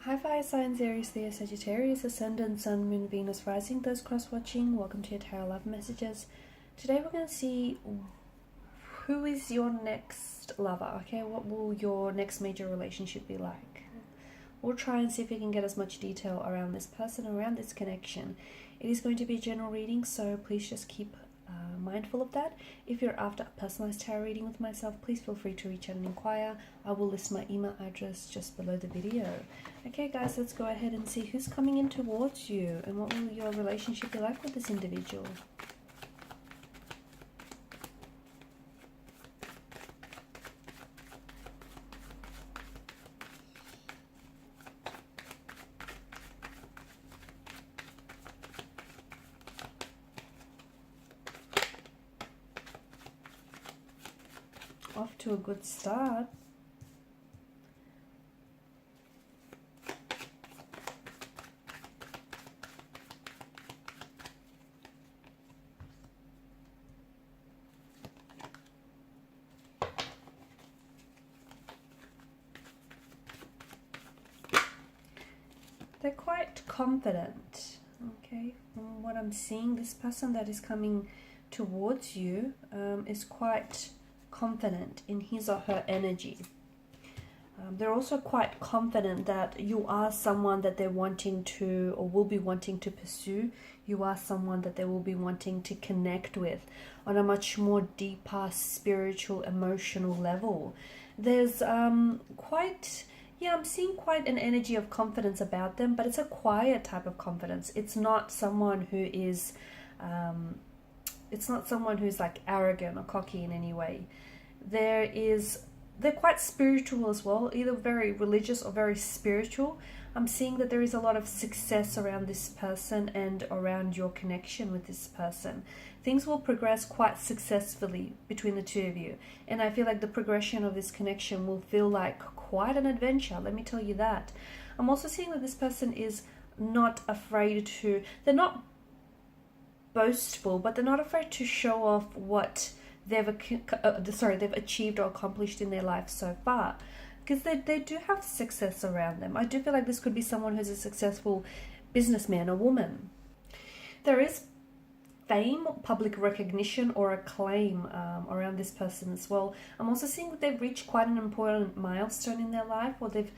Hi fire signs, Aries, Leo, Sagittarius, Ascendant, Sun, Moon, Venus, Rising, those cross-watching, welcome to your Tarot Love Messages. Today we're going to see who is your next lover, okay? What will your next major relationship be like? We'll try and see if we can get as much detail around this person, around this connection. It is going to be a general reading, so please just keep mindful of that. If you're after a personalized tarot reading with myself, please feel free to reach out and inquire. I will list my email address just below the video. Okay guys, let's go ahead and see who's coming in towards you and what will your relationship be like with this individual. Off to a good start. They're quite confident, okay? From what I'm seeing, this person that is coming towards you is quite confident in his or her energy. They're also quite confident that you are someone that they're wanting to or will be wanting to pursue. You are someone that they will be wanting to connect with on a much more deeper spiritual, emotional level. There's quite... yeah, I'm seeing quite an energy of confidence about them, but it's a quiet type of confidence. It's not someone who is, it's not someone who's like arrogant or cocky in any way. They're quite spiritual as well, either very religious or very spiritual. I'm seeing that there is a lot of success around this person and around your connection with this person. Things will progress quite successfully between the two of you. And I feel like the progression of this connection will feel like quite an adventure, let me tell you that. I'm also seeing that this person is not afraid to, they're not boastful, but they're not afraid to show off what they've achieved or accomplished in their life so far, because they do have success around them. I do feel like this could be someone who's a successful businessman or woman. There is fame, public recognition or acclaim around this person as well. I'm also seeing that they've reached quite an important milestone in their life, or they've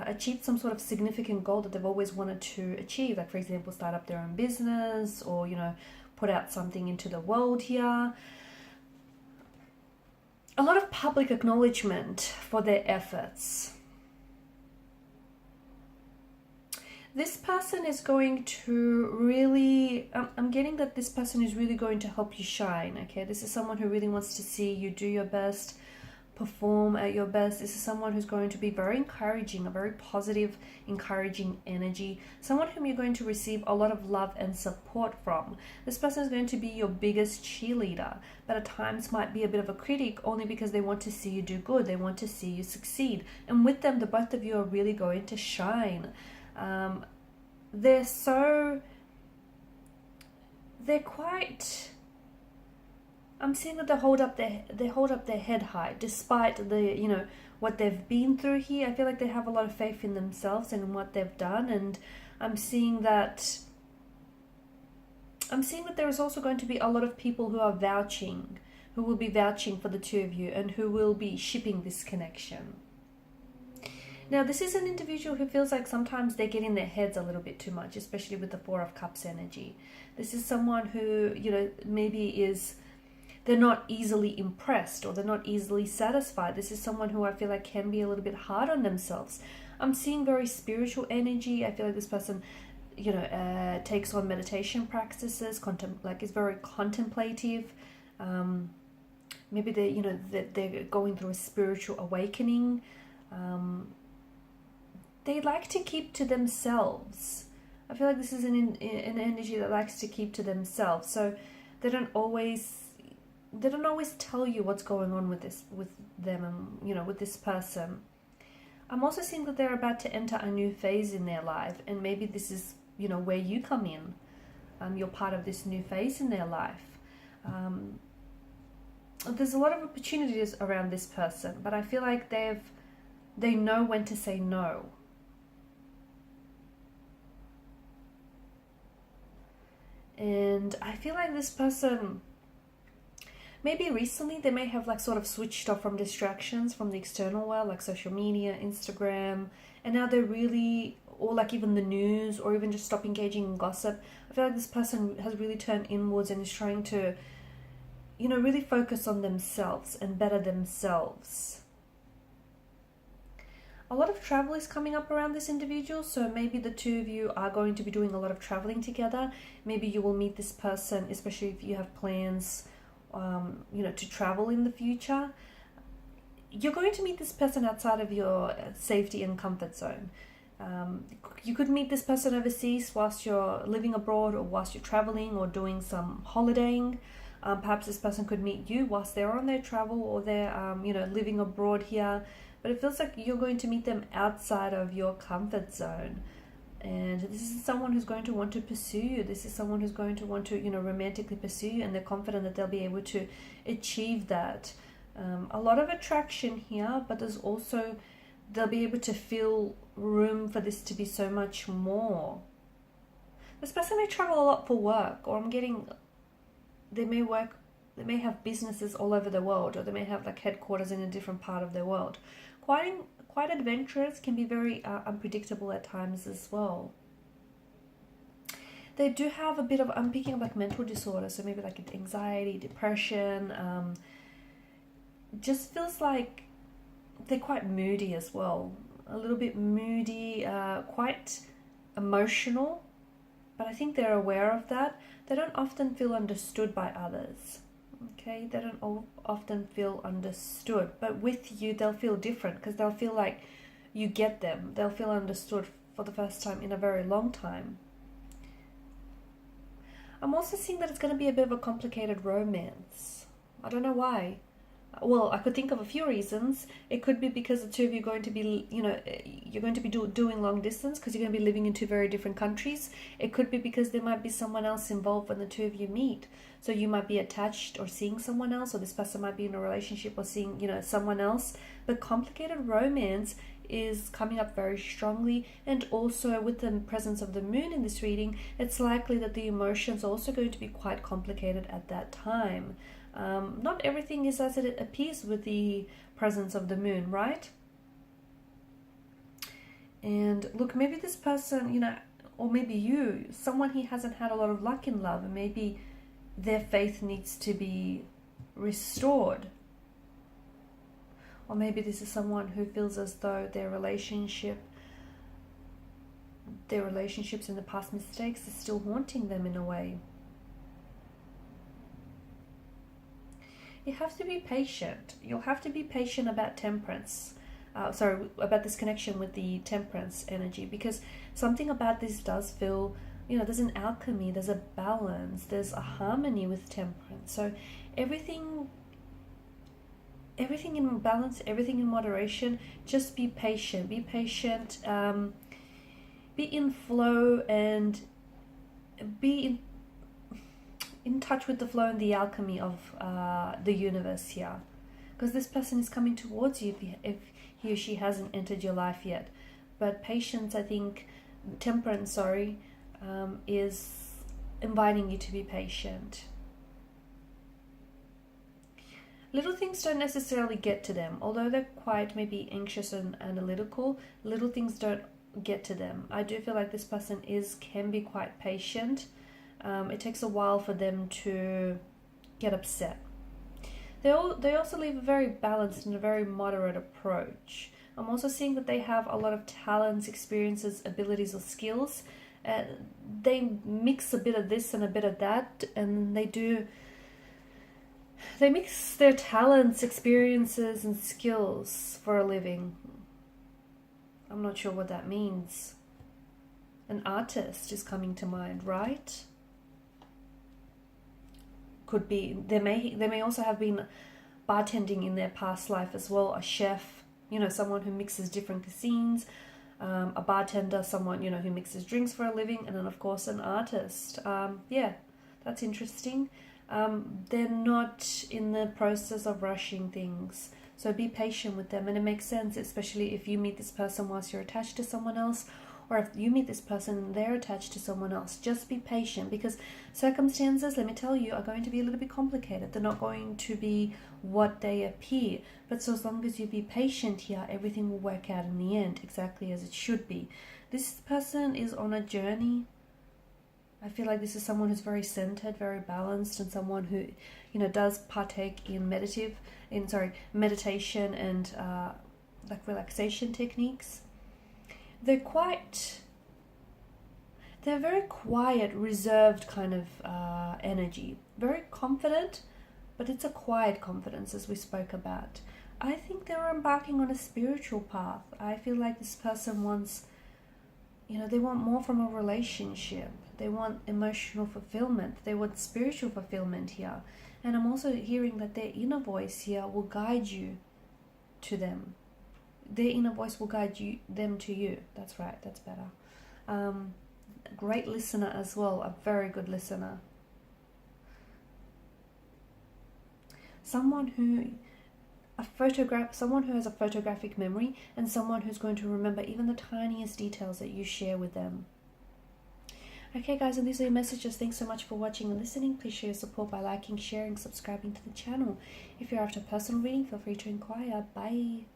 achieved some sort of significant goal that they've always wanted to achieve, like for example start up their own business, or put out something into the world here. A lot of public acknowledgement for their efforts. This person is going to really, I'm getting that this person is really going to help you shine, okay? This is someone who really wants to see you do your best, perform at your best. This is someone who's going to be very encouraging, a very positive, encouraging energy. Someone whom you're going to receive a lot of love and support from. This person is going to be your biggest cheerleader, but at times might be a bit of a critic, only because they want to see you do good. They want to see you succeed. And with them, the both of you are really going to shine. They're quite... I'm seeing that they hold up their head high despite the what they've been through here. I feel like they have a lot of faith in themselves and in what they've done, and I'm seeing that there is also going to be a lot of people who will be vouching for the two of you and who will be shipping this connection. Now, this is an individual who feels like sometimes they get in their heads a little bit too much, especially with the Four of Cups energy. This is someone who, maybe they're not easily impressed, or they're not easily satisfied. This is someone who I feel like can be a little bit hard on themselves. I'm seeing very spiritual energy. I feel like this person, takes on meditation practices, is very contemplative. Maybe they're going through a spiritual awakening. They like to keep to themselves. I feel like this is an energy that likes to keep to themselves. So they don't always tell you what's going on with them and with this person. I'm also seeing that they're about to enter a new phase in their life, and maybe this is where you come in. You're part of this new phase in their life. There's a lot of opportunities around this person, but I feel like they know when to say no. And I feel like this person, maybe recently they may have like sort of switched off from distractions from the external world, like social media, Instagram, and now they're really, or like even the news, or even just stop engaging in gossip. I feel like this person has really turned inwards and is trying to, you know, really focus on themselves and better themselves. A lot of travel is coming up around this individual, so maybe the two of you are going to be doing a lot of traveling together. Maybe you will meet this person, especially if you have plans, you know, to travel in the future. You're going to meet this person outside of your safety and comfort zone. You could meet this person overseas whilst you're living abroad, or whilst you're traveling or doing some holidaying. Perhaps this person could meet you whilst they're on their travel, or they're you know, living abroad here. But it feels like you're going to meet them outside of your comfort zone. And this is someone who's going to want to pursue you. This is someone who's going to want to, you know, romantically pursue you, and they're confident that they'll be able to achieve that. A lot of attraction here, but there's also, they'll be able to feel room for this to be so much more. This person may travel a lot for work, or I'm getting, they may have businesses all over the world, or they may have like headquarters in a different part of the world. Quite adventurous, can be very unpredictable at times as well. They do have a bit of, I'm picking up like mental disorders, so maybe like anxiety, depression. Just feels like they're quite moody as well. A little bit moody, quite emotional, but I think they're aware of that. They don't often feel understood by others. Okay, they don't often feel understood, but with you they'll feel different, because they'll feel like you get them. They'll feel understood for the first time in a very long time. I'm also seeing that it's going to be a bit of a complicated romance. I don't know why. Well, I could think of a few reasons. It could be because the two of you are going to be, you know, you're going to be doing long distance, because you're going to be living in two very different countries. It could be because there might be someone else involved when the two of you meet. So you might be attached or seeing someone else, or this person might be in a relationship or seeing, you know, someone else. But complicated romance is coming up very strongly, and also with the presence of the moon in this reading, it's likely that the emotions are also going to be quite complicated at that time. Not everything is as it appears with the presence of the moon, right? And look, maybe this person, you know, or maybe you, someone he hasn't had a lot of luck in love, and maybe their faith needs to be restored. Or maybe this is someone who feels as though their relationships and the past mistakes are still haunting them in a way. You have to be patient. You'll have to be patient about temperance. About this connection with the temperance energy, because something about this does feel, you know, there's an alchemy, there's a balance, there's a harmony with temperance. So everything in balance, everything in moderation. Just be patient. Be patient. Be in flow, and be in touch with the flow and the alchemy of the universe here, because this person is coming towards you if he or she hasn't entered your life yet. But patience, I think, temperance, is inviting you to be patient. Little things don't necessarily get to them, although they're quite maybe anxious and analytical. Little things don't get to them. I do feel like this person can be quite patient. It takes a while for them to get upset. They also leave a very balanced and a very moderate approach. I'm also seeing that they have a lot of talents, experiences, abilities, or skills. They mix a bit of this and a bit of that, and they mix their talents, experiences, and skills for a living. I'm not sure what that means. An artist is coming to mind, right? Could be. They may also have been bartending in their past life as well. A chef, you know, someone who mixes different cuisines. A bartender, someone, you know, who mixes drinks for a living, and then of course an artist. Yeah, that's interesting. They're not in the process of rushing things, so be patient with them. And it makes sense, especially if you meet this person whilst you're attached to someone else, or if you meet this person and they're attached to someone else, just be patient, because circumstances, let me tell you, are going to be a little bit complicated. They're not going to be what they appear. But so as long as you be patient here, everything will work out in the end exactly as it should be. This person is on a journey. I feel like this is someone who's very centered, very balanced, and someone who, you know, does partake in meditation and like relaxation techniques. They're very quiet, reserved kind of energy. Very confident, but it's a quiet confidence, as we spoke about. I think they're embarking on a spiritual path. I feel like this person wants, you know, they want more from a relationship. They want emotional fulfillment. They want spiritual fulfillment here. And I'm also hearing that their inner voice here will guide you to them. Their inner voice will guide them to you. That's right, that's better. Great listener as well, a very good listener. Someone who has a photographic memory, and someone who's going to remember even the tiniest details that you share with them. Okay guys, and these are your messages. Thanks so much for watching and listening. Please show your support by liking, sharing, subscribing to the channel. If you're after a personal reading, feel free to inquire. Bye.